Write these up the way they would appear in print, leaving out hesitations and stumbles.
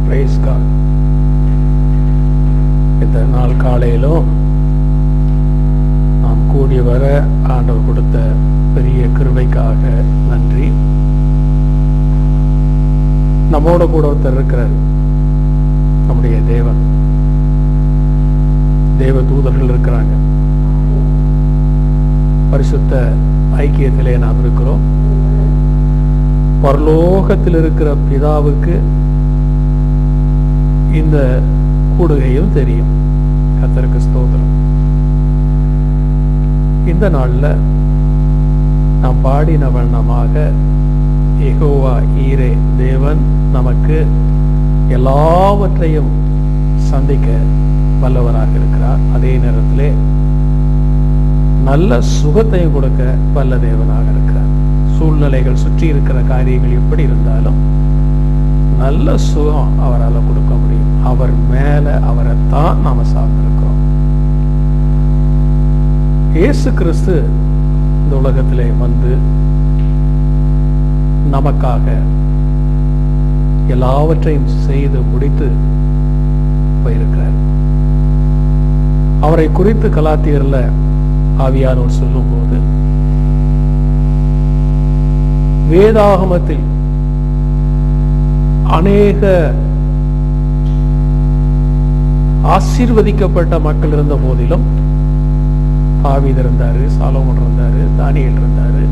Price God. இந்த நாள் காலையிலும் நாம் கூடி வர ஆண்டவர் கொடுத்த பெரிய கிருபைக்காக நன்றி. நம்மோட கூட ஒருத்தர் இருக்கிறார், நம்முடைய தேவன். தேவ தூதர்கள் இருக்கிறாங்க. பரிசுத்த ஐக்கியத்திலே நாம் இருக்கிறோம். பரலோகத்தில் இருக்கிற பிதாவுக்கு இந்த கூடுகையும் தெரியும். கர்த்தருக்கு ஸ்தோத்திரம். இந்த நாள்ல நாம் பாடின வண்ணமாக யெகோவா ஈரே, தேவன் நமக்கு எல்லாவற்றையும் சந்திக்க வல்லவராக இருக்கிறார். அதே நேரத்திலே நல்ல சுகத்தையும் கொடுக்க வல்ல தேவனாக இருக்கிறார். சூழ்நிலைகள் சுற்றி இருக்கிற காரியங்கள் எப்படி இருந்தாலும் நல்ல சுகம் அவரால் கொடுக்க முடியும். அவர் மேல அவரைத்தான் நாம சார்ந்திருக்கிறோம். இயேசு கிறிஸ்து இந்த உலகத்திலே வந்து நமக்காக எல்லாவற்றையும் செய்து முடித்து போயிருக்கிறார். அவரை குறித்து கலாத்தியர்ல ஆவியானவர் சொல்லும் போது, வேதாகமத்தில் அநேக ஆசீர்வதிக்கப்பட்ட மக்கள் இருந்த போதிலும் தாவீது இருந்தாரு, சாலோமோன் இருந்தாரு, தானியேல் இருந்தாரு,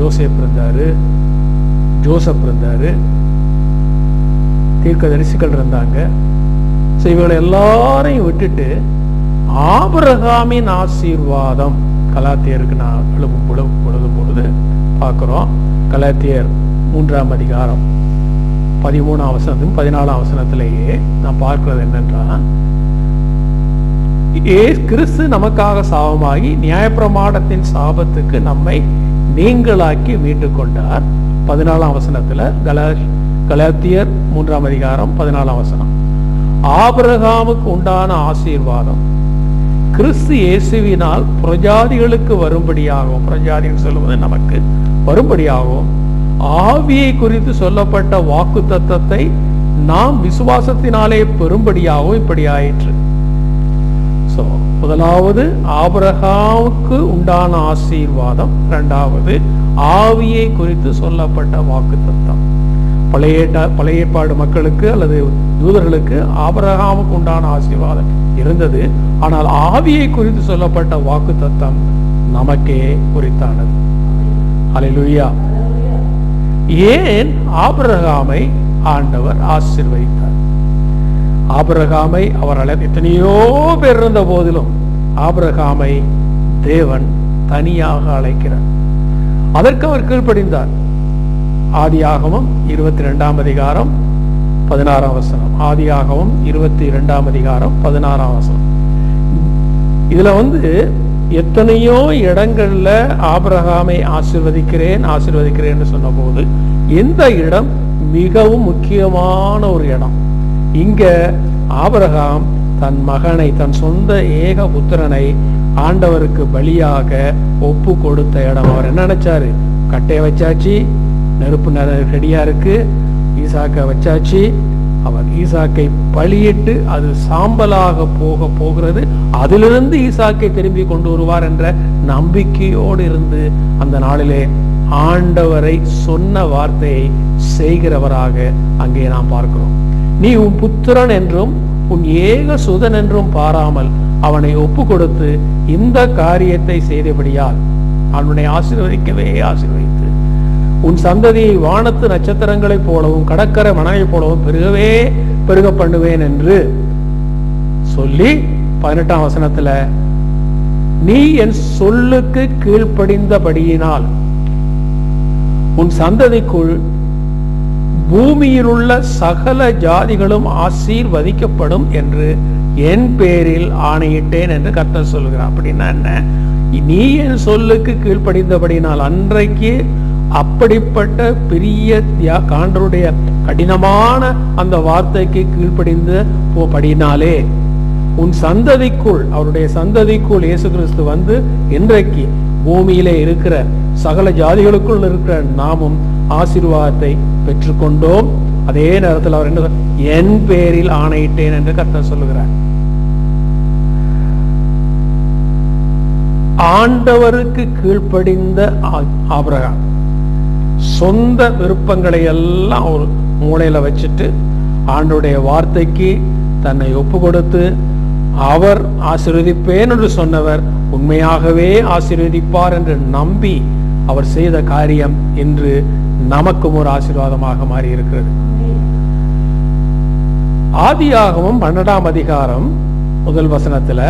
யோசேப் இருந்தாரு, ஜோசப் இருந்தாரு, தீர்க்கதரிசிகள் இருந்தாங்க. இவங்களை எல்லாரையும் விட்டுட்டு ஆபிரகாமின் ஆசீர்வாதம் கலாத்தியருக்கு நான் எழுப்பும் பொழுது பார்க்கிறோம். கலாத்தியர் 3ஆம் அதிகாரம் 13ஆம் வசனத்தும் 14ஆம் வசனத்திலேயே நான் பார்க்கிறது என்னென்றால், கிறிஸ்து நமக்காக சாபமாகி நியாயப்பிரமாணத்தின் சாபத்துக்கு நம்மை நீங்களாக்கி மீட்டுக் கொண்டார். 14ஆம் வசனத்துல கலாத்தியர் 3ஆம் அதிகாரம் 14ஆம் வசனம், ஆபிரகாமுக்கு உண்டான ஆசீர்வாதம் கிறிஸ்து இயேசுவினால் புரஜாதிகளுக்கு வரும்படியாகவும், புரஜாதிகள் சொல்லுவது நமக்கு வரும்படியாகவும், ஆவியை குறித்து சொல்லப்பட்ட வாக்கு தத்தத்தை நாம் விசுவாசத்தினாலே பெறும்படியாகவும் இப்படி ஆயிற்று. சோ முதலாவது ஆபிரகாமுக்கு உண்டான ஆசீர்வாதம், இரண்டாவது ஆவியை குறித்து சொல்லப்பட்ட வாக்கு தத்தம். பழைய ஏற்பாடு மக்களுக்கு அல்லது யூதர்களுக்கு ஆபிரகாமுக்கு உண்டான ஆசீர்வாதம் இருந்தது. ஆனால் ஆவியை குறித்து சொல்லப்பட்ட வாக்கு தத்தம் நமக்கே குறித்தானது. அல்லேலூயா. ஏன் ஆபிரகாமை ஆண்டவர் ஆசீர்வதித்தார்? ஆபிரகாமை அவர் எத்தனையோ பேர் இருந்த போதிலும் ஆபிரகாமை தேவன் தனியாக அழைக்கிறார். அதற்கு அவர் கீழ்ப்படிந்தார். ஆதியாகமம் 22ஆம் அதிகாரம் 16ஆம் வசனம். ஆதியாகமம் 22ஆம் அதிகாரம் 16ஆம் வசனம். இதுல எத்தனையோ இடங்கள்ல ஆபிரகாமை ஆசீர்வதிக்கிறேன்னு சொன்ன போது இந்த இடம் மிகவும் முக்கியமான ஒரு இடம். இங்க ஆபிரகாம் தன் மகனை, தன் சொந்த ஏக புத்திரனை ஆண்டவருக்கு பலியாக ஒப்பு கொடுத்த இடம். அவர் என்ன நினைச்சாரு? கட்டையை வச்சாச்சு, நெருப்பு ரெடியா இருக்கு, ஈசாக்கை வச்சாச்சு. அவர் ஈசாக்கை பலியிட்டு அது சாம்பலாக போகிறது. அதிலிருந்து ஈசாக்கை திரும்பி கொண்டு வருவார் என்ற நம்பிக்கையோடு இருந்து அந்த நாளிலே ஆண்டவரை சொன்ன வார்த்தையை செய்கிறவராக அங்கே நாம் பார்க்கிறோம். நீ உன் புத்திரன் என்றும் உன் ஏக சுதன் என்றும் பாராமல் அவனை ஒப்பு கொடுத்து இந்த காரியத்தை செய்தபடியால் அவனை ஆசீர்வதிக்கவே ஆசீர்வதித்து உன் சந்ததியை வானத்து நட்சத்திரங்களைப் போலவும் கடற்கரை மணலைப் போலவும் பெருக பண்ணுவேன் என்று சொல்லி 18ஆம் வசனத்துல, நீ என் சொல்லுக்கு கீழ்ப்படிந்தபடியினால் உன் சந்ததிக்குள் பூமியில் உள்ள சகல ஜாதிகளும் ஆசீர்வதிக்கப்படும் என்று என் பேரில் ஆணையிட்டேன் என்று கர்த்தர் சொல்கிறார். அப்படின்னா என்ன? நீ என் சொல்லுக்கு கீழ்ப்படிந்தபடினால், அன்றைக்கு அப்படிப்பட்ட பெரிய ஆண்டவருடைய கடினமான அந்த வார்த்தைக்கு கீழ்ப்படிந்து போபடினாலே உன் சந்ததிக்குள், அவருடைய சந்ததிக்குள் இயேசு கிறிஸ்து இன்றைக்கு பூமியிலே இருக்கிற சகல ஜாதிகளுக்குள் இருக்கிற நாமும் ஆசீர்வாதத்தை பெற்றுக்கொண்டோம். அதே நேரத்தில் அவர் என்ன, என் பேரில் ஆணையிட்டேன் என்று கர்த்தர் சொல்லுகிறார். ஆண்டவருக்கு கீழ்ப்படிந்த ஆபிரகாம் சொந்த விருப்பங்களை எல்லாம் ஒரு மூளையில வச்சுட்டு ஆண்டவருடைய வார்த்தைக்கு தன்னை ஒப்பு கொடுத்து, அவர் ஆசீர்வதிப்பேன் என்று சொன்னவர் உண்மையாகவே ஆசீர்வதிப்பார் என்று நம்பி அவர் செய்த காரியம் இன்று நமக்கும் ஒரு ஆசீர்வாதமாக மாறி இருக்கிறது. ஆதியாகமம் 12ஆம் அதிகாரம் 1 வசனத்துல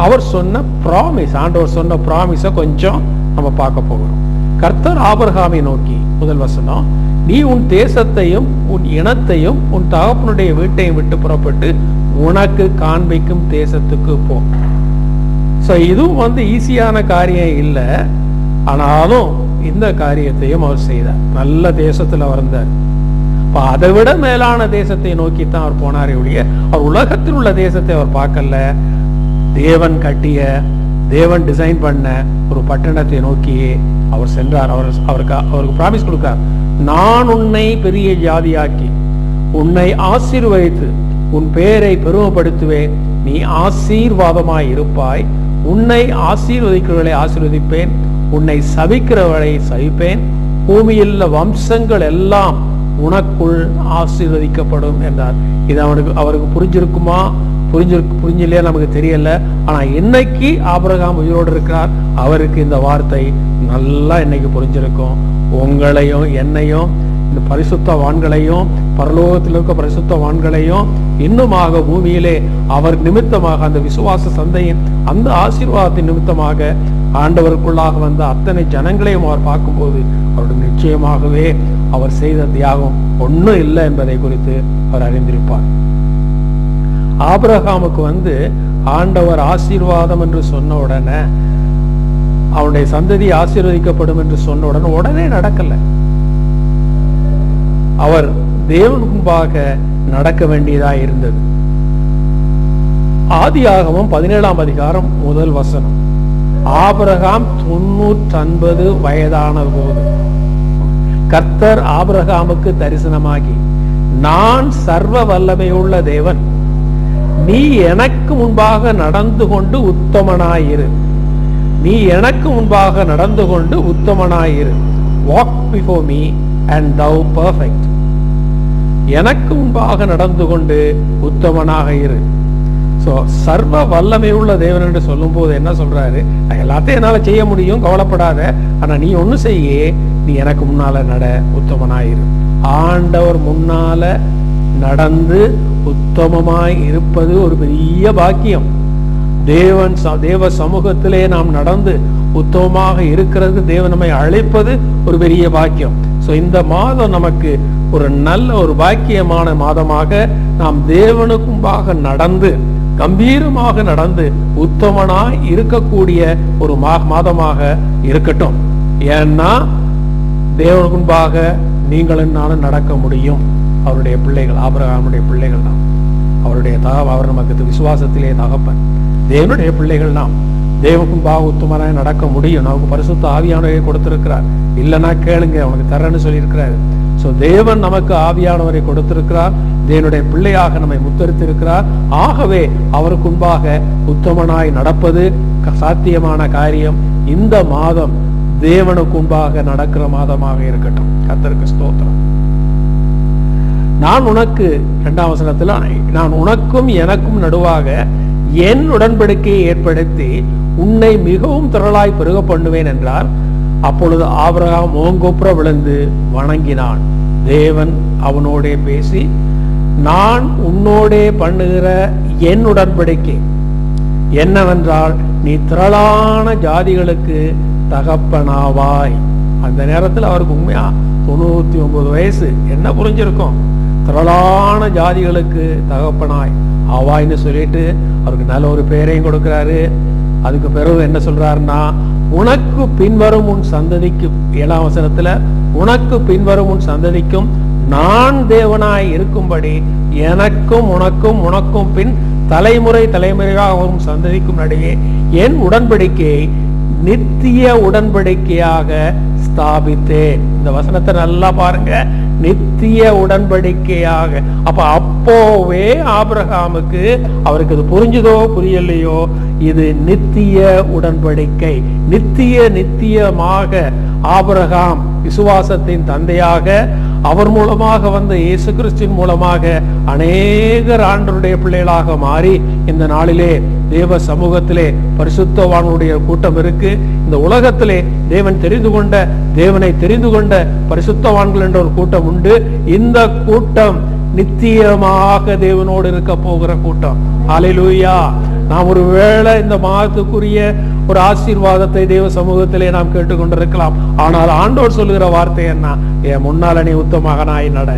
அவர் சொன்ன பிராமிஸ், ஆண்டவர் சொன்ன பிராமிஸை கொஞ்சம் நம்ம பார்க்க போகிறோம். கர்த்தர் ஆபிரகாமை நோக்கி, 1 வசனம், நீ உன் தேசத்தையும் உன் இனத்தையும் உன் தகப்பனுடைய வீட்டையும் விட்டு புறப்பட்டு உனக்கு காண்பிக்கும் தேசத்துக்கு போ. இதுவும் ஈஸியான காரியம் இல்லை. ஆனாலும் இந்த காரியத்தையும் அவர் செய்தார். நல்ல தேசத்துல வந்தார். அதை விட மேலான தேசத்தை நோக்கித்தான் அவர் போனாரே ஒழிய அவர் உலகத்தில் உள்ள தேசத்தை அவர் பார்க்கல. தேவன் கட்டிய, தேவன் டிசைன் பண்ண ஒரு பட்டணத்தை நோக்கியே அவர் சென்றார். அவருக்கு பிராமிஸ் கொடுத்தார், நான் உன்னை பெரிய ஜாதியாக்கி உன்னை ஆசீர்வதித்து உன் பெயரை பெருமைப்படுத்துவேன், நீ ஆசீர்வாதமாய் இருப்பாய், உன்னை ஆசீர்வதிக்கிறவர்களை ஆசீர்வதிப்பேன், உன்னை சபிக்கிறவர்களை சபிப்பேன், பூமியில் வம்சங்கள் எல்லாம் உனக்குள் ஆசீர்வதிக்கப்படும் என்றார். இது அவருக்கு புரிஞ்சிருக்குமா? புரிஞ்சில்லையா நமக்கு தெரியல. ஆனா இன்னைக்கு ஆபிரகாம் உயிரோடு இருக்கிறார். அவருக்கு இந்த வார்த்தை நல்லா இன்னைக்கு புரிஞ்சிருக்கும். உங்களையும் என்னையும், இந்த பரிசுத்தவான்களையும், பரலோகத்தில் இருக்க பரிசுத்தவான்களையும், இன்னுமாக பூமியிலே அவர் நிமித்தமாக, அந்த விசுவாச சந்தையின் அந்த ஆசீர்வாதத்தின் நிமித்தமாக ஆண்டவருக்குள்ளாக வந்த அத்தனை ஜனங்களையும் அவர் பார்க்கும்போது அவருடைய நிச்சயமாகவே அவர் செய்த தியாகம் ஒன்றும் இல்லை என்பதை குறித்து அவர் அறிந்திருப்பார். ஆபிரகாமுக்கு ஆண்டவர் ஆசீர்வாதம் என்று சொன்ன உடனே, அவனுடைய சந்ததி ஆசீர்வதிக்கப்படும் என்று சொன்ன உடனே நடக்கல. அவர் தேவன் முன்பாக நடக்க வேண்டியதா இருந்தது. ஆதியாகமம் 17ஆம் அதிகாரம் 1 வசனம், ஆபிரகாம் 99 வயதான போது கர்த்தர் ஆபிரகாமுக்கு தரிசனமாகி, நான் சர்வ வல்லமையுள்ள தேவன், நீ எனக்கு முன்பாக நடந்து கொண்டு உத்தமனாயிரு, நீ எனக்கு முன்பாக நடந்து கொண்டு உத்தமனாயிரு, walk before me and thou perfect, எனக்கு முன்பாக நடந்து கொண்டு உத்தமனாக இரு. சர்வ வல்லமை உள்ள தேவன் என்று சொல்லும் போது என்ன சொல்றாரு? எல்லாத்தையும் என்னால செய்ய முடியும், கவலைப்படாத, ஆனா நீ ஒண்ணு செய்ய, நீ எனக்கு முன்னால நட, உத்தமனாயிரு. ஆண்டவர் முன்னால நடந்து உத்தமமாய் இருப்பது ஒரு பெரிய பாக்கியம். தேவ சமூகத்திலே நாம் நடந்து உத்தமமாக இருக்கிறது, தேவன் நம்மை அழைப்பது ஒரு பெரிய பாக்கியம். இந்த மாதம் நமக்கு ஒரு நல்ல ஒரு பாக்கியமான மாதமாக, நாம் தேவனுக்கு முன்பாக நடந்து கம்பீரமாக நடந்து உத்தமனாய் இருக்கக்கூடிய ஒரு மாதமாக இருக்கட்டும். ஏன்னா தேவனுக்கு முன்பாக நீங்களும் நானும் நடக்க முடியும். அவருடைய பிள்ளைகள், ஆபிரகாமுடைய பிள்ளைகள் நாம். அவர் நமக்கு விசுவாசத்திலே தகப்பன். தேவனுடைய பிள்ளைகள் நாம். தேவனுக்கு முன்பாக உத்தமனாய் நடக்க முடியும். நமக்கு பரிசுத்த ஆவியானவரை கொடுத்திருக்கிறார். இல்லைன்னா கேளுங்க, அவனுக்கு தரேன்னு சொல்லியிருக்கிறாரு. தேவன் நமக்கு ஆவியானவரை கொடுத்திருக்கிறார். தேவனுடைய பிள்ளையாக நம்மை முத்தரித்திருக்கிறார். ஆகவே அவருக்கு முன்பாக உத்தமனாய் நடப்பது சாத்தியமான காரியம். இந்த மாதம் தேவனுக்கு முன்பாக நடக்கிற மாதமாக இருக்கட்டும். கர்த்தருக்கு ஸ்தோத்திரம். நான் உனக்கு, 2ஆம் வசனத்துல, நான் உனக்கும் எனக்கும் நடுவாக என் உடன்படிக்கையை ஏற்படுத்தி உன்னை மிகவும் திரளாய் பெருக பண்ணுவேன் என்றார். அப்பொழுது ஆபிரகாம் முகங்குப்புற விழுந்து வணங்கினான். தேவன் அவனோடே பேசி, நான் உன்னோடே பண்ணுகிற என் உடன்படிக்கை என்னவென்றால், நீ திரளான ஜாதிகளுக்கு தகப்பனாவாய். அந்த நேரத்தில் அவருக்கு உண்மையா 99 வயசு. என்ன புரிஞ்சிருக்கும்? திரளான ஜாதிகளுக்கு தகப்பனாய் ஆவாய்ன்னு சொல்லிட்டு அவருக்கு நல்ல ஒரு பேரையும் கொடுக்கிறாரு. அதுக்கு பிறகு என்ன சொல்றாருன்னா, உனக்கு பின்வரும் உன் சந்ததிக்கு, 7ஆம் வசனத்துல, உனக்கு பின்வரும் உன் சந்ததிக்கும் நான் தேவனாய் இருக்கும்படி எனக்கும் உனக்கும் உனக்கும் பின் தலைமுறை தலைமுறையாக வரும் சந்ததிக்கும் நடுவே என் உடன்படிக்கையை நித்திய உடன்படிக்கையாக ஸ்தாபித்தேன். இந்த வசனத்தை நல்லா பாருங்க, நித்திய உடன்படிக்கையாக. அப்போவே ஆபிரகாமுக்கு, அவருக்கு இது புரிஞ்சுதோ புரியலையோ, இது நித்திய உடன்படிக்கை. நித்தியமாக ஆபிரகாம் விசுவாசத்தின் தந்தையாக, அவர் மூலமாக வந்த இயேசு கிறிஸ்துவின் மூலமாக அநேகர் ஆண்டவருடைய பிள்ளைகளாக மாறி இந்த நாளிலே தேவ சமூகத்திலே பரிசுத்தவான்களுடைய கூட்டம் இருக்கு. இந்த உலகத்திலே தேவனை தெரிந்து கொண்ட பரிசுத்தவான்கள் என்ற ஒரு கூட்டம் உண்டு. இந்த கூட்டம் நித்தியமாக தேவனோடு இருக்க போகிற கூட்டம். ஹல்லேலூயா. நாம் ஒருவேளை இந்த மாதத்துக்குரிய ஒரு ஆசீர்வாதத்தை தேவ சமூகத்திலே நாம் கேட்டுக்கொண்டிருக்கலாம். ஆனால் ஆண்டவர் சொல்லுகிற வார்த்தை என்ன? என் முன்னால நீ உத்தம மகனாய் நட.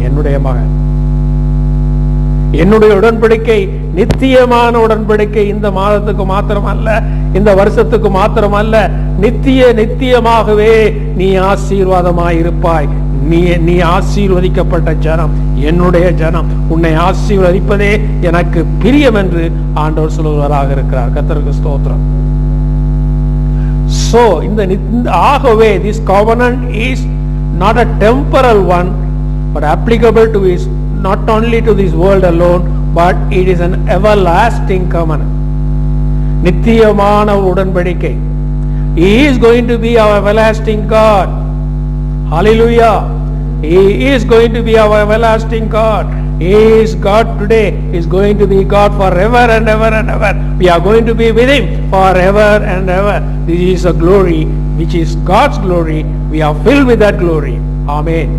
என்னுடைய மகன், என்னுடைய உடன்படிக்கை நித்தியமான உடன்படிக்கை. இந்த மாதத்துக்கு மாத்திரமல்ல, இந்த வருஷத்துக்கு மாத்திரமல்ல, நித்தியமாகவே நீ ஆசீர்வாதமாய் இருப்பாய். நீ ஆசீர்வதிக்கப்பட்ட ஜனம், என்னுடைய ஜனம். உன்னை ஆசீர்வதிப்பதே எனக்கு பிரியம் என்று ஆண்டவர் சொல்லுவராக இருக்கிறார். கர்த்தருக்கு ஸ்தோத்திரம். So ஆகவே this covenant is not a temporal one, but applicable to his, not only to this world alone, but it is an everlasting covenant. நித்தியமான உடன்படிக்கை. He is going to be our everlasting God. Hallelujah. He is going to be our everlasting God. He is God today. He is going to be God forever and ever and ever. We are going to be with him forever and ever. This is a glory which is God's glory. We are filled with that glory. Amen.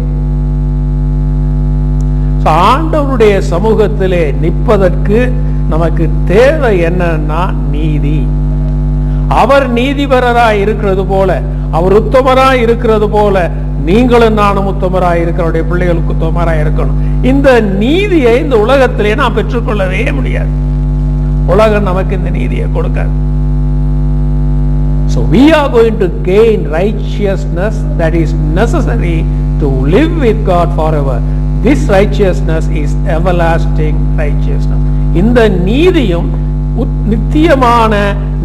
So ஆண்டவருடைய சமூகத்திலே நிற்பதற்கு நமக்கு தேவை என்னன்னா நீதி. அவர் நீதிபரராய் இருக்கிறது போல, அவர் உத்தமராய் இருக்கிறது போல, நீங்களும் நானும் உத்தமராய் இருக்கிற பிள்ளைகளுக்கு உத்தமராய் இருக்கணும். இந்த நீதியை இந்த உலகத்திலே நாம் பெற்றுக்கொள்ளவே முடியாது. உலகம் நமக்கு இந்த நீதியை கொடுக்காது. So we are going to gain righteousness that is necessary to live with God forever. This righteousness is everlasting righteousness. இந்த நீதியும் நித்தியமான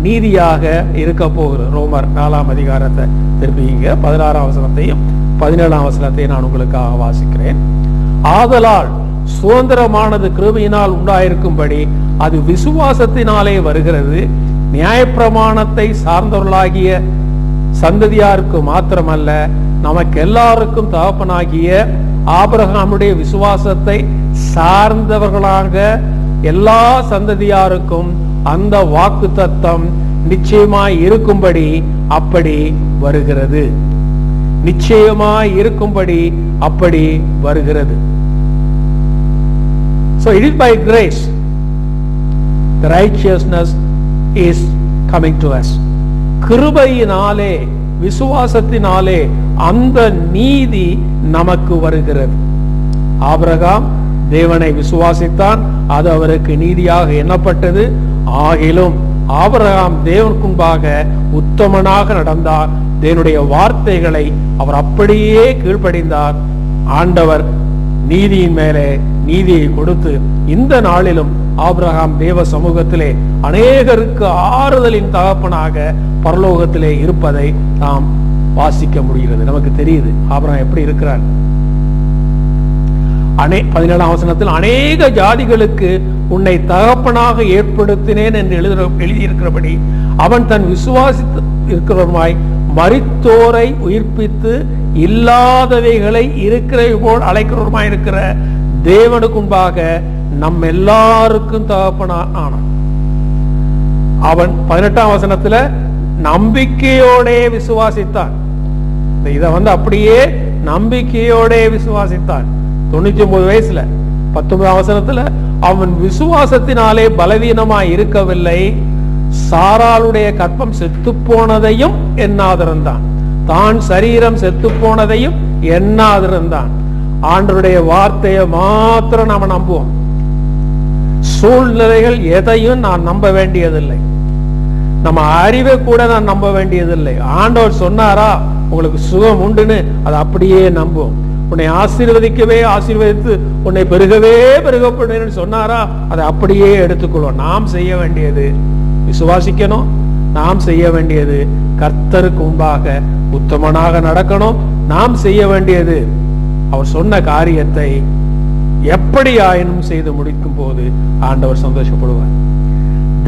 நீதியாக இருக்க போகிறது. ரோமர் 4ஆம் அதிகாரத்தை திருப்பிங்க 16ஆம் வசனத்தையும் 17ஆம் வசனத்தையும் நான் உங்களுக்காக வாசிக்கிறேன். ஆதலால் சுதந்திரமானது கிருபையினால் உண்டாயிருக்கும்படி அது விசுவாசத்தினாலே வருகிறது. நியாயப்பிரமாணத்தை சார்ந்தவர்களாகிய சந்ததியாருக்கு மாத்திரமல்ல, நமக்கு எல்லாருக்கும் தகப்பனாகிய ஆபிரகாமுடைய விசுவாசத்தை சார்ந்தவர்களாக எல்லா சந்ததியாருக்கும் அந்த வாக்குத்தத்தம் நிச்சயமாய் இருக்கும்படி அப்படி வருகிறது. நிச்சயமாய் இருக்கும்படி அப்படி வருகிறது. So it is by grace the righteousness is coming to us. கிருபையினாலே, விசுவாசத்தினாலே அந்த நீதி நமக்கு வருகிறது. ஆபிரகாம் தேவனை விசுவாசித்தான், அது அவருக்கு நீதியாக எண்ணப்பட்டது. ஆகிலும் ஆபிரகாம் தேவனுக்கு முன்பாக உத்தமனாக நடந்தார். தேவனுடைய வார்த்தைகளை அவர் அப்படியே கீழ்ப்படிந்தார். ஆண்டவர் நீதியின் மேலே நீதியை கொடுத்து இந்த நாளிலும் ஆபிரகாம் தேவ சமூகத்திலே அநேகருக்கு ஆறுதலின் தகப்பனாக பரலோகத்திலே இருப்பதை நாம் வாசிக்க முடிகிறது. நமக்கு தெரியுது ஆபிரகாம் எப்படி இருக்கிறார். 17ஆம் வசனத்தில் அநேக ஜாதிகளுக்கு உன்னை தகப்பனாக ஏற்படுத்தினேன் என்று எழுதியிருக்கிறபடி அவன் தன் விசுவாசித்து இருக்கிறவருமாய் மரித்தோரை உயிர்ப்பித்து இல்லாதவைகளை இருக்கிறவை போல் அழைக்கிறவருமாய் இருக்கிற தேவனுக்கு முன்பாக நம் எல்லாருக்கும் தகப்பனானான். அவன் 18ஆம் வசனத்துல நம்பிக்கையோட விசுவாசித்தான். இதை அப்படியே நம்பிக்கையோட விசுவாசித்தான். 99 வயசுல 19ஆம் வசனத்துல அவன் விசுவாசத்தினாலே பலவீனமாய் இருக்கவில்லை, சாராளுடைய கற்பம் செத்து போனதையும் எண்ணாதிருந்தான், தான் சரீரம் செத்து போனதையும் எண்ணாதிருந்தான். ஆண்டவருடைய வார்த்தையை மாத்திரம் நாம நம்புவோம். சூழ்நிலைகள் எதையும் நான் நம்ப வேண்டியதில்லை, நம்ம அறிவை கூட நான் நம்ப வேண்டியதில்லை. ஆண்டவர் சொன்னாரா உங்களுக்கு சுகம் உண்டுன்னு அதை அப்படியே நம்புவோம். உன்னை ஆசீர்வதிக்கவே ஆசீர்வதித்து உன்னை பெருகவே பெருகப்படுன்னு சொன்னாரா அதை அப்படியே எடுத்துக்கொள்வோம். நாம் செய்ய வேண்டியது விசுவாசிக்கணும், நாம் செய்ய வேண்டியது கர்த்தருக்கு முன்பாக உத்தமனாக நடக்கணும். நாம் செய்ய வேண்டியது அவர் சொன்ன காரியத்தை எப்படி ஆயினும் செய்து முடிக்கும் போது ஆண்டவர் சந்தோஷப்படுவார்.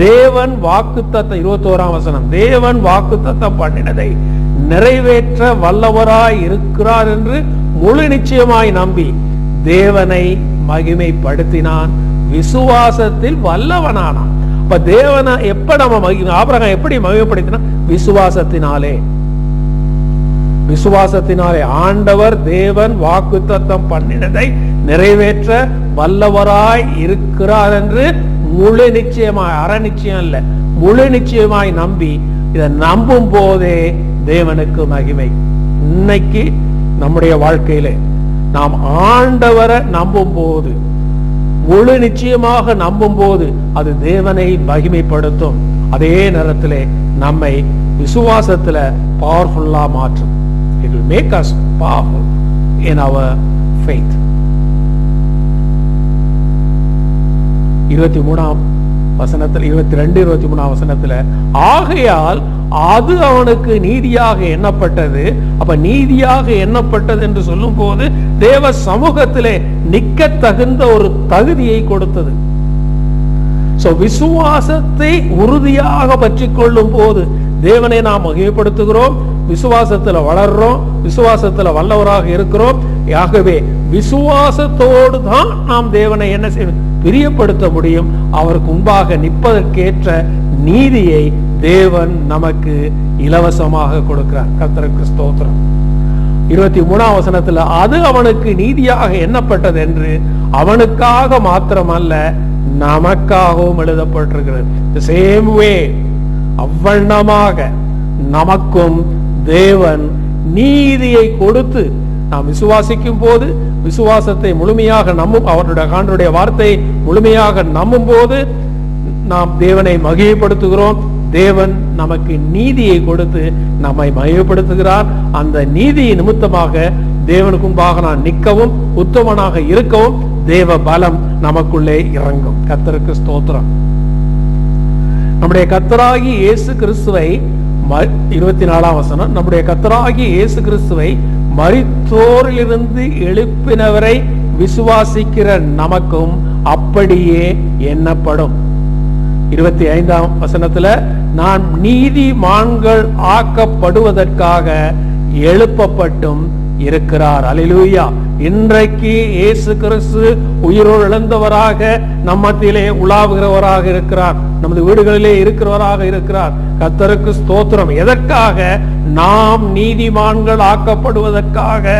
தேவன் வாக்குத்தத்தம் 21ஆம் வசனம், தேவன் வாக்குத்தத்தம் பண்ணினதை நிறைவேற்ற வல்லவராய் இருக்கிறார் என்று முழு நிச்சயமாய் நம்பி தேவனை மகிமைப்படுத்தினான், விசுவாசத்தில் வல்லவனானான். அப்ப தேவனை எப்ப நம்ம ஆபிரகாம் எப்படி மகிமைப்படுத்தினா? விசுவாசத்தினாலே. விசுவாசத்தினாலே ஆண்டவர் தேவன் வாக்குத்தத்தம் பண்ணினதை நிறைவேற்ற வல்லவராய் இருக்கிறார் என்று முழு நிச்சயமாய், அற நிச்சயம் இல்ல, முழு நிச்சயமாய் நம்பி, இதை நம்பும் போதே தேவனுக்கு மகிமை. இன்னைக்கு நம்முடைய வாழ்க்கையில நாம் ஆண்டவரை நம்பும் போது, முழு நிச்சயமாக நம்பும் போது அது தேவனை மகிமைப்படுத்தும். அதே நேரத்திலே நம்மை விசுவாசத்துல பவர்ஃபுல்லா மாற்றும். It will make us powerful in our faith. 23ஆம் வசனத்தில் 22, 23ஆம் வசனத்துல ஆகையால் அது அவனுக்கு நீதியாக எண்ணப்பட்டது. அப்ப நீதியாக எண்ணப்பட்டது என்று சொல்லும் போது தேவ சமூகத்திலே நிக்க தகுந்த ஒரு தகுதியை கொடுத்தது. விசுவாசத்தை உறுதியாக பற்றி கொள்ளும் போது தேவனை நாம் மகிமைப்படுத்துகிறோம், விசுவாசத்துல வளர்றோம், விசுவாசத்துல வல்லவராக இருக்கிறோம். ஆகவே விசுவாசத்தோடு தான் நாம் தேவனை என்ன செய்யணும்? பிரியப்படுத்த முடியும். அவருக்கு முன்பாக நிற்பதற்கேற்ற நீதியை தேவன் நமக்கு இலவசமாக கொடுக்கிறார். கர்த்தருக்கு ஸ்தோத்திரம். 23ஆம் வசனத்துல அது அவனுக்கு நீதியாக எண்ணப்பட்டது என்று அவனுக்காக மாத்திரமல்ல நமக்காகவும் எழுதப்பட்டிருக்கிறது. The same way, அவ்வண்ணமாக நமக்கும் தேவன் நீதியை கொடுத்து நாம் விசுவாசிக்கும் போது, விசுவாசத்தை முழுமையாக நம்பும், அவருடைய வார்த்தையை முழுமையாக நம்பும் போது நாம் தேவனை மகிமைப்படுத்துகிறோம். தேவன் நமக்கு நீதியை கொடுத்து நம்மை மகிமைப்படுத்துகிறார். அந்த நீதியை நிமித்தமாக தேவனுக்கு முன்பாக நான் நிற்கவும் உத்தமனாக இருக்கவும் தேவ பலம் நமக்குள்ளே இறங்கும். கர்த்தருக்கு ஸ்தோத்திரம். நம்முடைய கர்த்தராகிய இயேசு கிறிஸ்துவை 24ஆம் வசனம், நம்முடைய கர்த்தராகிய இயேசு கிறிஸ்துவை மரித்தோரிலிருந்து எழுப்பினவரை விசுவாசிக்கிற நமக்கும் அப்படியே எண்ணப்படும். 25ஆம் வசனத்துல நான் நீதிமான்கள் ஆக்கப்படுவதற்காக எழுப்பப்பட்டும் இருக்கிறார். அல்லேலூயா. இன்றைக்கு இயேசு கிறிஸ்து உயிரோடு எழுந்தவராக நம்மத்திலே உலாவுகிறவராக இருக்கிறார், நமது வீடுகளிலே இருக்கிறவராக இருக்கிறார். கர்த்தருக்கு ஸ்தோத்திரம். எதற்காக? நாம் நீதிமான்கள் ஆக்கப்படுவதற்காக,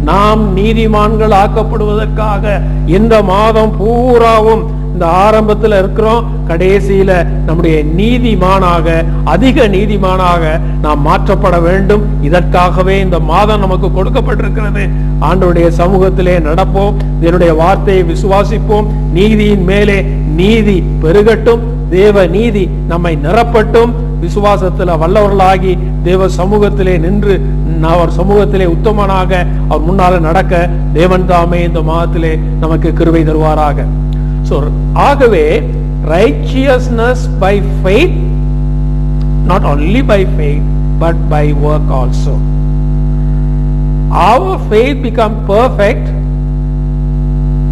நாம் நீதிமான்கள் ஆக்கப்படுவதற்காக. இந்த மாதம் பூராவும் இந்த ஆரம்பத்தில் இருக்கிறோம், கடைசியில நம்முடைய நீதிமானாக, அதிக நீதிமானாக நாம் மாற்றப்பட வேண்டும். இதற்காகவே இந்த மாதம் நமக்கு கொடுக்கப்பட்டிருக்கிறது. ஆண்டவருடைய சமூகத்திலே நடப்போம், என்னுடைய வார்த்தையை விசுவாசிப்போம், நீதியின் மேலே நீதி பெருகட்டும், தேவ நீதி நம்மை நிரப்பட்டும். விசுவாசத்துல வல்லவர்களாகி தேவ சமூகத்திலே நின்று அவர் சமூகத்திலே உத்தமனாக அவர் முன்னால நடக்க தேவன் தாமே இந்த மாதத்திலே நமக்கு கிருபை தருவாராக. ஆகவே righteousness by faith, not only by faith but by work also. Our faith become perfect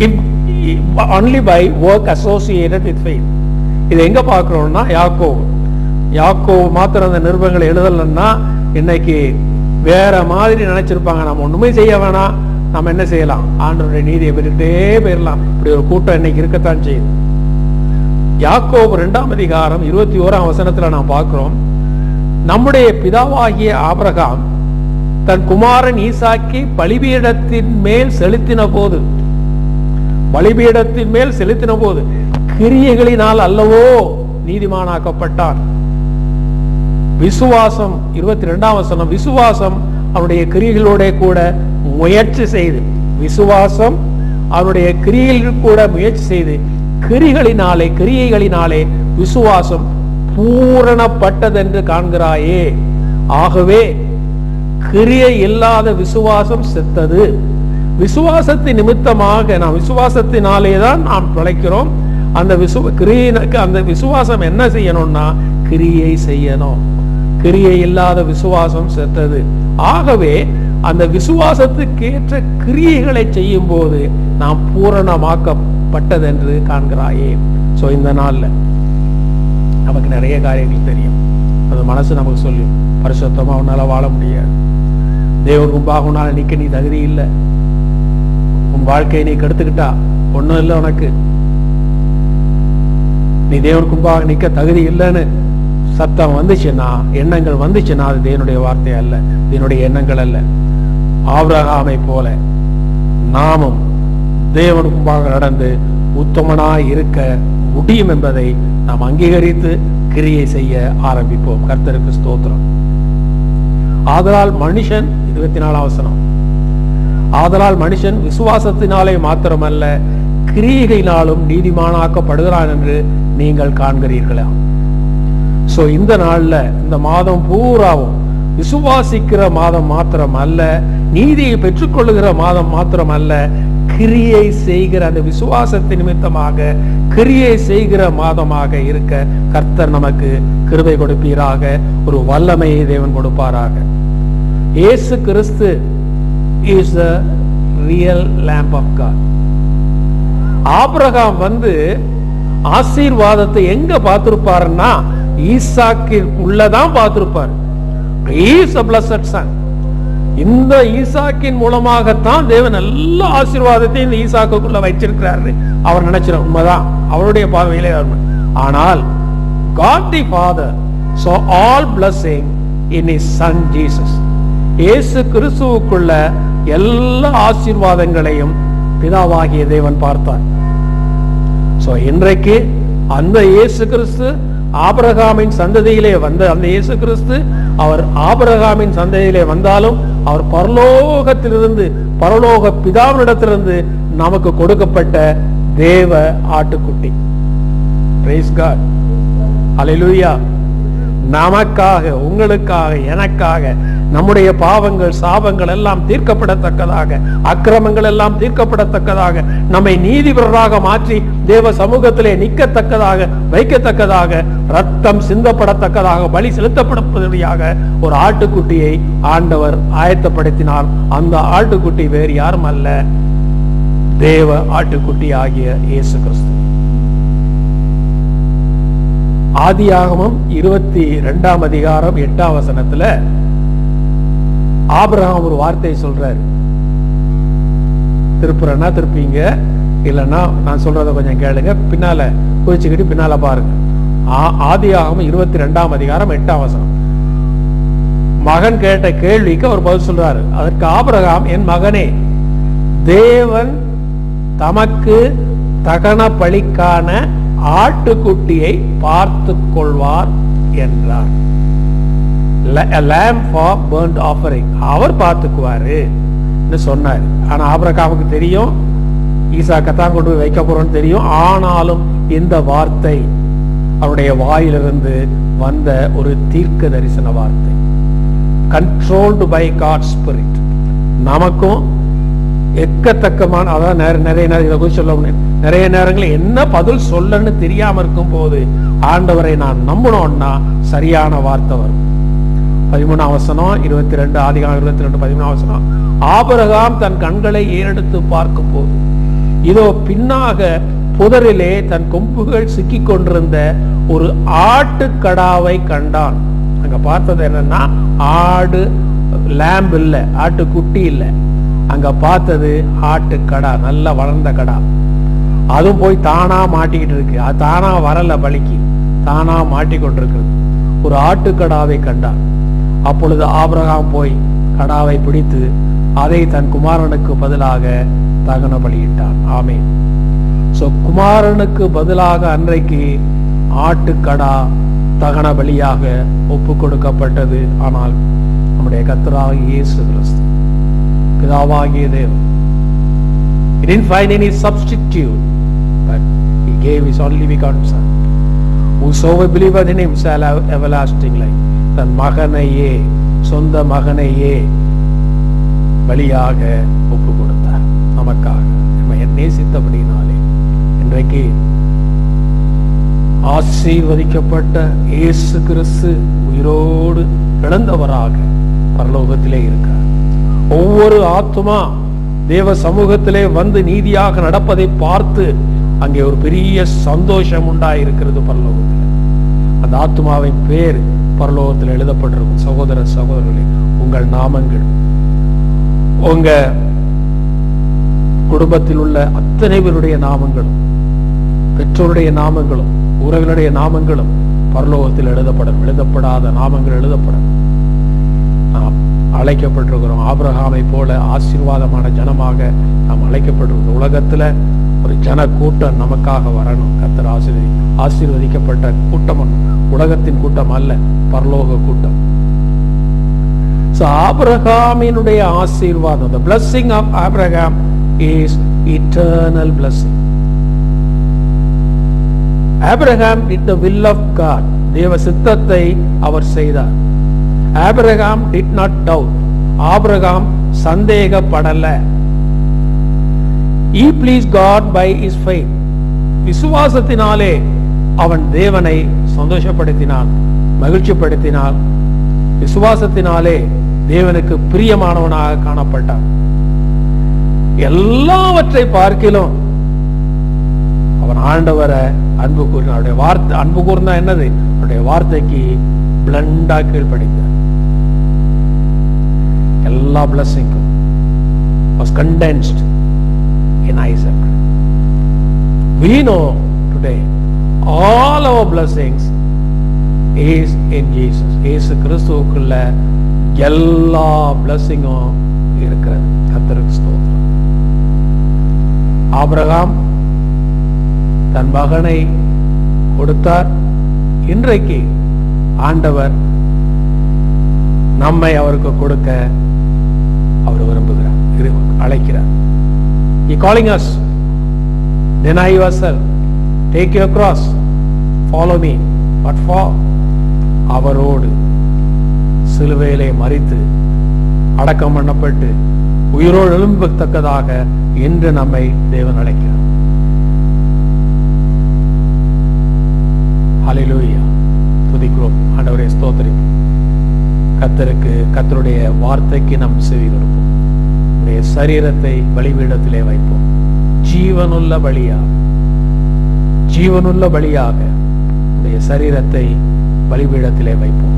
if only by work associated with faith. இது எங்க பார்க்கிறோம்னா யாக்கோபு மாத்திரம் அந்த நிருபங்களை எழுதலன்னா இன்னைக்கு வேற மாதிரி நினைச்சிருப்பாங்க. நம்ம ஒண்ணுமே செய்ய வேணாம், நம்ம என்ன செய்யலாம்? ஆண்டவருடைய நீதியை பெற்றுட்டே போயிடலாம். இப்படி ஒரு கூட்டம் இன்னைக்கு இருக்கத்தான் செய்யுது. யாக்கோபு 2ஆம் அதிகாரம் 21ஆம் வசனத்துல நாம் பார்க்கிறோம், நம்முடைய பிதாவாகிய ஆபிரகாம் தன் குமாரன் ஈசாக்கை பலிபீடத்தின் மேல் செலுத்தின போது கிரியைகளினால் அல்லவோ நீதிமானாக்கப்பட்டான். விசுவாசம் 22ஆம் வசனம், விசுவாசம் அவருடைய கிரியைகளோட கூட முயற்சி செய்து, விசுவாசம் அவருடைய கிரியைகள் கூட முயற்சி செய்து கிரியைகளினாலே விசுவாசம் பூரணப்பட்டதென்று காண்கிறாயே. ஆகவே கிரியை இல்லாத விசுவாசம் செத்தது. விசுவாசத்தின் நிமித்தமாக நாம் விசுவாசத்தினாலே தான் நாம் பிழைக்கிறோம். அந்த விசுவாசம் என்ன செய்யணும்னா கிரியை செய்யணும். கிரியை இல்லாத விசுவாசம் செத்தது. ஆகவே அந்த விசுவாசத்துக்கேற்ற கிரியைகளை செய்யும் போது நாம் பூரணமாக்கப்பட்டதென்று காண்கிறாயே. சோ இந்த நாள்ல நமக்கு நிறைய காரியங்கள் தெரியும். அது மனசு நமக்கு சொல்லும், பரிசுத்தமா உன்னால வாழ முடியாது, தேவன் முன்பாக உன்னால நிக்க நீ தகுதி இல்லை, உன் வாழ்க்கையை நீ கெடுத்துக்கிட்டா ஒண்ணும் இல்லை உனக்கு, நீ தேவனுக்கு முன்பாக நிக்க தகுதி இல்லைன்னு சத்தம் வந்துச்சுன்னா, எண்ணங்கள் வந்துச்சுன்னா, அது தேவனுடைய வார்த்தை அல்ல, தேவனுடைய எண்ணங்கள் அல்ல. ஆபிரகாமை போல நாமும் தேவனுக்கு முன்பாக நடந்து உத்தமனாய் இருக்க முடியும் என்பதை நாம் அங்கீகரித்து கிரியை செய்ய ஆரம்பிப்போம். கர்த்தருக்கு ஸ்தோத்திரம். ஆதலால் மனுஷன் 24 வசனம், ஆதலால் மனுஷன் விசுவாசத்தினாலே மாத்திரமல்ல கிரியைகளினாலும் நீதிமானாக்கப்படுகிறான் என்று நீங்கள் காண்கிறீர்களா? சோ இந்த நாள்ல, இந்த மாதம் பூராவும் விசுவாசிக்கிற மாதம் மாத்திரம் அல்ல, நீதியை பெற்றுக்கொள்ளுகிற மாதம் மாத்திரம் அல்ல, கிரியை செய்கிற அந்த விசுவாசத்தின் நிமித்தமாக கிரியை செய்கிற மாதமாக இருக்க கர்த்தர் நமக்கு கிருபை கொடுப்பீராக, ஒரு வல்லமையை தேவன் கொடுப்பாராக. இயேசு கிறிஸ்து is the real lamb of God. Abraham ஆசீர்வாதத்தை எங்க பார்த்திருப்பாருன்னா ஈசாக்கு உள்ளதான் பார்த்திருப்பார். He is a blessed son. இந்த ஈசாக்கின் மூலமாகத்தான் தேவன் எல்லா ஆசீர்வாதத்தையும் இந்த ஈசாக்குள்ள வச்சிருக்கிறாரு அவர் நினைச்சிட. உண்மைதான், அவருடைய பார்வையிலே. ஆனால் God the Father saw all blessing in his son Jesus. இயேசு கிறிஸ்துவுக்குள்ள எல்லா ஆசீர்வாதங்களையும் பிதாவாகிய தேவன் பார்த்தார். சோ இன்றைக்கு அந்த இயேசு கிறிஸ்து ஆபிரகாமின் சந்ததியிலே வந்த அந்த இயேசு கிறிஸ்து, அவர் ஆபிரகாமின் சந்ததியிலே வந்தாலும் அவர் பரலோகத்திலிருந்து, பரலோக பிதாவினிடத்திலிருந்து நமக்கு கொடுக்கப்பட்ட தேவ ஆட்டுக்குட்டி. Praise God. Hallelujah. நமக்காக, உங்களுக்காக, எனக்காக நம்முடைய பாவங்கள் சாபங்கள் எல்லாம் தீர்க்கப்படத்தக்கதாக, அக்கிரமங்கள் எல்லாம் தீர்க்கப்படத்தக்கதாக, நம்மை நீதிபரராக மாற்றி தேவ சமூகத்திலே நிற்கத்தக்கதாக, வைக்கத்தக்கதாக, ரத்தம் சிந்தப்படத்தக்கதாக, பலி செலுத்தப்படும்படியாக ஒரு ஆட்டுக்குட்டியை ஆண்டவர் ஆயத்தப்படுத்தினார். அந்த ஆட்டுக்குட்டி வேறு யாரும் அல்ல, தேவ ஆட்டுக்குட்டி ஆகிய இயேசு கிறிஸ்து. ஆதியாகமம் 22 அதிகாரம் 8 வசனத்துல ஆபிரகாம் ஒரு வார்த்தை சொல்றாரு. திருப்புறனா திருப்பீங்க, இல்லைன்னா நான் சொல்றத கொஞ்சம் கேளுங்க, பின்னால குறிச்சுக்கிட்டு பின்னால பாருங்க. ஆதியாகமம் 22 அதிகாரம் 8 வசனம். மகன் கேட்ட கேள்விக்கு அவர் பதில் சொல்றாரு. அதற்கு ஆபிரகாம், என் மகனே, தேவன் தமக்கு தகன பலிக்கான ஆட்டுக்குட்டியை பார்த்து கொள்வார் என்றார். lamb for burnt offering, அவர் பார்த்துக்குவாரு சொன்னார். ஆனா ஆபிரகாமுக்கு தெரியும் ஈசாக்கத்தான் கொண்டு போய் வைக்க போறோம்னு தெரியும். ஆனாலும் இந்த வார்த்தை அவருடைய வாயிலிருந்து வந்த ஒரு தீர்க்க தரிசன வார்த்தை, controlled by God's spirit. நமக்கும் எக்கத்தக்கமான, அதான் நிறைய நேரம் இதை குறித்து சொல்ல முடியும். நிறைய நேரங்களில் என்ன பதில் சொல்லன்னு தெரியாம இருக்கும் போது ஆண்டவரை நான் நம்பணும்னா சரியான வார்த்தை வரும். 13 வசனம் 22, ஆதிகாரம் 22 13 வசனம். ஆபிரகாம் தன் கண்களை ஏறெடுத்து பார்க்கும் போது இதோ பின்னாக புதரிலே தன் கொம்புகள் சிக்கி கொண்டிருந்த ஒரு ஆட்டுக்கடாவை கண்டான். அங்க பார்த்தது என்னன்னா, ஆடு, லேம்ப் இல்ல, ஆட்டுக்குட்டி இல்ல, அங்க பார்த்தது ஆட்டுக்கடா, நல்ல வளர்ந்த கடா. அதுவும் போய் தானா மாட்டிக்கிட்டு இருக்கு. அது தானா வரல, பலிக்கு தானா மாட்டிக்கொண்டிருக்கிறது. ஒரு ஆட்டுக்கடாவை கண்டான். அப்பொழுது ஆபிரகாம் போய் கடாவை பிடித்து அதை தன் குமாரனுக்கு பதிலாக தகன பலியிட்டான். ஆமென். சோ குமாரனுக்கு பதிலாக அன்றைக்கு ஆட்டுக்கடா தகன பலியாக ஒப்பு கொடுக்கப்பட்டது. ஆனால் நம்முடைய கர்த்தராகிய இயேசு கிறிஸ்து, பிதாவாகிய தேவன், he didn't find any substitute, but he gave his only begotten son. Whosoever believeth in him shall have everlasting life. தன் மகனையே, சொந்த மகனையே பலியாக ஒப்பு கொடுத்தார் நமக்காக. நம்ம நேசித்தபடினாலே இன்றைக்கு ஆசீர்வதிக்கப்பட்ட இயேசு கிறிஸ்து உயிரோடு இழந்தவராக பரலோகத்திலே இருக்கிறார். ஒவ்வொரு ஆத்துமா தேவ சமூகத்திலே வந்து நீதியாக நடப்பதை பார்த்து அங்கே ஒரு பெரிய சந்தோஷம் உண்டாயிருக்கிறது பரலோகத்தில். அந்த ஆத்துமாவின் பேர் பரலோகத்தில் எழுதப்பட்டிருக்கும். சகோதர சகோதரர்களே, உங்கள் நாமங்கள், உங்க குடும்பத்தில் உள்ள அத்தனை பேருடைய நாமங்களும், பெற்றோருடைய நாமங்களும், உறவினுடைய நாமங்களும் பரலோகத்தில் எழுதப்படும். எழுதப்படாத நாமங்கள் எழுதப்படும். நாம் அழைக்கப்பட்டிருக்கிறோம். ஆபிரகாமை போல ஆசீர்வாதமான ஜனமாக நாம் அழைக்கப்பட்டிருக்கிறோம். உலகத்துல ஒரு ஜன கூட்டம் நமக்காக வரணும். கர்த்தர் ஆசீர்வதிக்கப்பட்ட கூட்டம் உலகத்தின் கூட்டம் அல்ல, பரலோக கூட்டம். ஆபிரகாமினுடைய ஆசீர்வாதம், the blessing of Abraham is eternal blessing. Abraham did the will of God. தேவ சித்தத்தை அவர் செய்தார். Abraham did not doubt. Abraham சந்தேகப்படல. He pleased God by his faith. விசுவாசத்தினாலே அவன் தேவனை சந்தோஷப்படுத்தினான், மகிழ்ச்சிப்படுத்தினான். விசுவாசத்தினாலே தேவனுக்கு பிரியமானவனாக காணப்பட்டான். எல்லாவற்றை பார்க்கிலும் அவன் ஆண்டவரை அன்பு கூறினான். அவருடைய வார்த்தை, அன்பு கூர்ந்தா என்னது? அவருடைய வார்த்தைக்கு பிளண்டா கீழ்ப்படிந்தார். எல்லா பிளஸிங்கும் was condensed in Isaac. We know today all our blessings is in Jesus. இயேசு கிறிஸ்துவுக்குள்ள எல்லா பிளஸிங்கும் இருக்கிறது. கர்த்தருக்கு ஸ்தோத்திரம். ஆபிரகாம் தன் மகனை கொடுத்தார். இன்றைக்கு ஆண்டவர் நம்மை அவருக்கு கொடுக்க அவர் விரும்புகிறார், அழைக்கிறார். He calling us. Deny yourself, take your cross, follow me. What for? அவரோடு சிலுவையிலே மரித்து அடக்கம் பண்ணப்பட்டு உயிரோடு எழும்பத்தக்கதாக என்று நம்மை தேவன் அழைக்கிறார். ஹல்லேலூயா, துதிக்கிறோம். ஆண்டவரே ஸ்தோத்திரம். கர்த்தருக்கு, கர்த்தருடைய வார்த்தைக்கு நாம் செவி கொடுப்போம். உடைய சரீரத்தை பலிபீடத்திலே வைப்போம். ஜீவனுள்ள பலியாக, ஜீவனுள்ள பலியாக உடைய சரீரத்தை பலிபீடத்திலே வைப்போம்.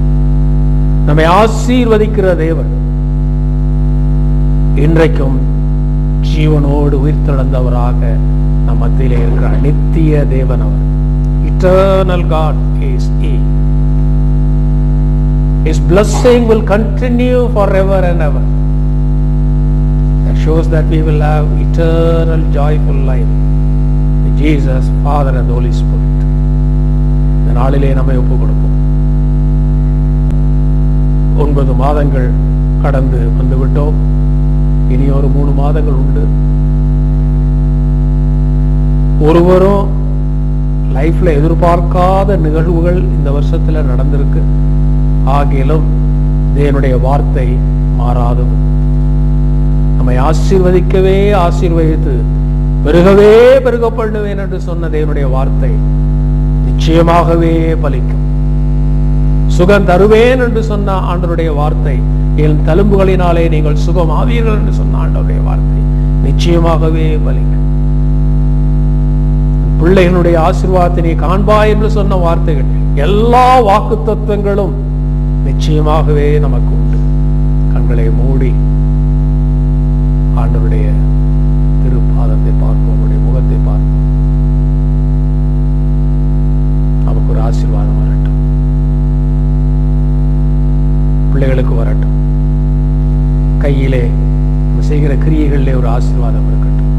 நம்மை ஆசீர்வதிக்கிற தேவன் இன்றைக்கும் ஜீவனோடு உயிர்த்தெழுந்தவராக நம் மத்தியிலே இருக்கிறார். நித்திய தேவன் அவர். Eternal God is He. His blessing will continue forever and ever. That shows that we will have eternal joyful life with Jesus, Father and Holy Spirit. இந்த நாளிலே நம்மை ஒப்புக் கொடுப்போம். 9 மாதங்கள் கடந்து வந்துவிட்டோம். இனி ஒரு 3 மாதங்கள் உண்டு. ஒருவரும் லைஃப்ல எதிர்பார்க்காத நிகழ்வுகள் இந்த வருஷத்துல நடந்திருக்கு. ஆகிலும் தேவனுடைய வார்த்தை மாறாதது. நம்மை ஆசீர்வதிக்கவே ஆசீர்வதித்து பெருகவே பெருக பண்ணுவேன் என்று சொன்ன தேவனுடைய வார்த்தை நிச்சயமாகவே பலிக்கும். சுகம் தருவேன் என்று சொன்ன ஆண்டவருடைய வார்த்தை, என் தழும்புகளினாலே நீங்கள் சுகம் ஆவீர்கள் என்று சொன்ன ஆண்டவருடைய வார்த்தை நிச்சயமாகவே பலிக்கும். பிள்ளைகளுடைய ஆசீர்வாதத்தை நீ காண்பாய் என்று சொன்ன வார்த்தைகள், எல்லா வாக்கு தத்துவங்களும் நிச்சயமாகவே நமக்கு உண்டு. கண்களை மூடி ஆண்டவருடைய திருப்பாதத்தை பார்ப்போம், அவருடைய முகத்தை பார்ப்போம். நமக்கு ஒரு ஆசீர்வாதம் வரட்டும், பிள்ளைகளுக்கு வரட்டும். கையிலே செய்கிற கிரியைகளிலே ஒரு ஆசீர்வாதம் இருக்கட்டும்.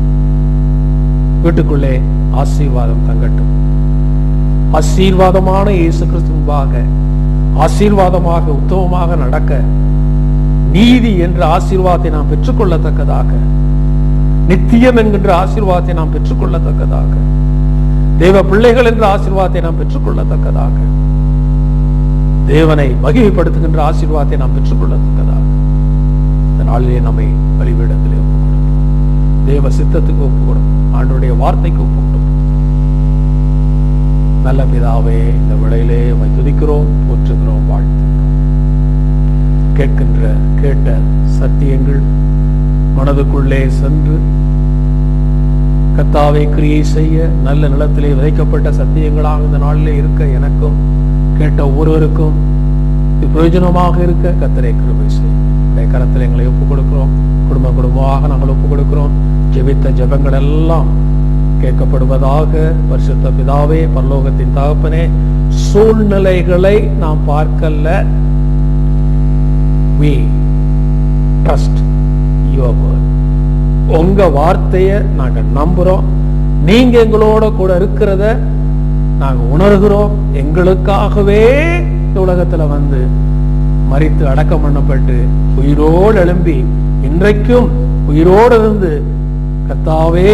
வீட்டுக்குள்ளே ஆசீர்வாதம் தங்கட்டும். ஆசீர்வாதமான இயேசு கிறிஸ்து முன்பாக ஆசீர்வாதமாக உத்தமமாக நடக்க, நீதி என்ற ஆசீர்வாதத்தை நாம் பெற்றுக்கொள்ளத்தக்கதாக, நித்தியம் என்கின்ற ஆசீர்வாதத்தை நாம் பெற்றுக்கொள்ளத்தக்கதாக, தேவ பிள்ளைகள் என்ற ஆசீர்வாதத்தை நாம் பெற்றுக்கொள்ளத்தக்கதாக, தேவனை மகிமைப்படுத்துகின்ற ஆசீர்வாதத்தை நாம் பெற்றுக்கொள்ளத்தக்கதாக இந்த நாளிலே நம்மை பலிபீடத்திலே ஒப்புக் கொடுப்போம். தேவ சித்தத்துக்கு ஒப்புக் கொடுப்போம். ஆண்டவருடைய வார்த்தைக்கு ஒப்புக் கொடுப்போம். நல்ல பிதாவே, இந்த வேளையிலே உம்மை துதிக்கிறோம், போற்றுகிறோம், வாழ்த்துகிறோம். கேட்ட சத்தியங்கள் மனதுக்குள்ளே சென்று கர்த்தாவை கிரியை செய்ய நல்ல நிலத்திலே விதைக்கப்பட்ட சத்தியங்களாக இந்த நாளிலே இருக்க எனக்கும் கேட்ட ஒருவருக்கும் பிரயோஜனமாக இருக்க கர்த்தரே கிருபை செய்யும். கரத்தில் எங்களை ஒப்புக் கொடுக்கிறோம். குடும்பமாக நாங்கள் ஒப்புக் கொடுக்கிறோம். ஜெபித்த ஜெபங்கள் எல்லாம் கேட்கப்படுவதாக. பரிசுத்த பிதாவே, பரலோகத்தின் தகப்பனே, சூழ்நிலைகளை நாம் பார்க்கல, we trust your word. உங்க வார்த்தைய நாங்க நம்புறோம். நீங்க எங்களோட கூட இருக்கிறத நாங்க உணர்கிறோம். எங்களுக்காகவே இந்த உலகத்துல வந்து மரித்து அடக்கம் பண்ணப்பட்டு உயிரோடு எழும்பி இன்றைக்கும் உயிரோடு இருந்து கர்த்தாவே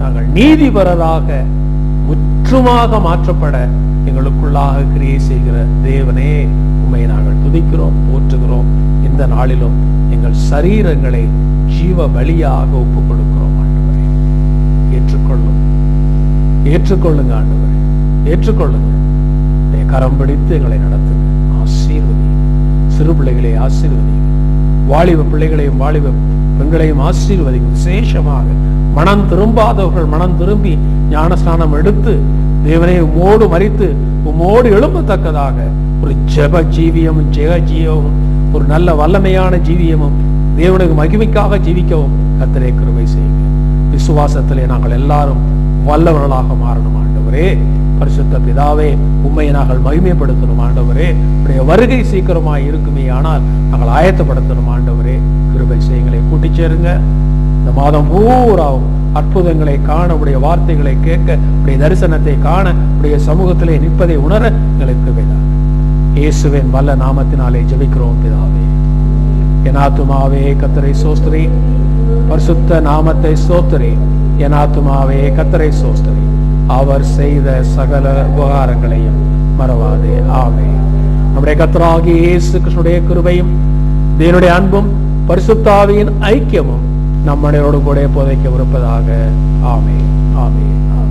நாங்கள் நீதிபரராக முற்றுமாக மாற்றப்பட எங்களுக்குள்ளாக கிரியை செய்கிற தேவனே, உம்மை நாங்கள் துதிக்கிறோம், போற்றுகிறோம். இந்த நாளிலும் எங்கள் சரீரங்களை ஜீவ பலியாக ஒப்புக் கொடுக்கிறோம். ஆண்டவரே, ஏற்றுக்கொள்ளுங்க ஆண்டவரே, ஏற்றுக்கொள்ளுங்க. கரம் பிடித்து எங்களை நடத்துங்க, ஆசீர்வதிங்க. சிறு பிள்ளைகளை ஆசீர்வதிங்க, வாலிப பிள்ளைகளையும் வாலிப பெண்களையும் ஆசீர்வதிங்க. விசேஷமாக மனம் திரும்பாதவர்கள் மனம் திரும்பி ஞானஸ்நானம் எடுத்து தேவனை உம்மோடு மரித்து உம்மோடு எழும்பத்தக்கதாக ஒரு ஜெப ஜீவியமும் ஜெக ஜீவமும் ஒரு நல்ல வல்லமையான ஜீவியமும் தேவனுக்கு மகிமைக்காக ஜீவிக்கவும் கர்த்தரே கிருபை செய்யுங்க. விசுவாசத்திலே நாங்கள் எல்லாரும் வல்லவர்களாக மாறணும் ஆண்டவரே. பரிசுத்த பிதாவே, உம்மை நாங்கள் மகிமைப்படுத்தணும் ஆண்டவரே. உடைய வருகை சீக்கிரமாய் இருக்குமே, ஆனால் நாங்கள் ஆயத்தப்படுத்தணும் ஆண்டவரே. கிருபை செய்யுங்களை கூட்டிச் சேருங்க. இந்த மாதம் பூராவும் அற்புதங்களை காண, உடைய வார்த்தைகளை கேட்க, உடைய தரிசனத்தை காண, உடைய சமூகத்திலே நிற்பதை உணர எங்களுக்கு வேண்டாம். இயேசுவின் வல்ல நாமத்தினாலே ஜெபிக்கிறோம் பிதாவே. என் ஆத்துமாவே கர்த்தரை ஸ்தோத்திரி, பரிசுத்த நாமத்தை ஸ்தோத்திரி. என் ஆத்துமாவே கர்த்தரை ஸ்தோத்திரி, அவர் செய்த சகல உபகாரங்களையும் மறவாதே. ஆமென். நம்முடைய கர்த்தராகிய இயேசு கிறிஸ்துவினுடைய கிருபையும் தேவனுடைய அன்பும் பரிசுத்த ஆவியின் ஐக்கியமும் நம்மளோடு கூட புதைக்க இருப்பதாக. ஆமென், ஆமென், ஆமென்.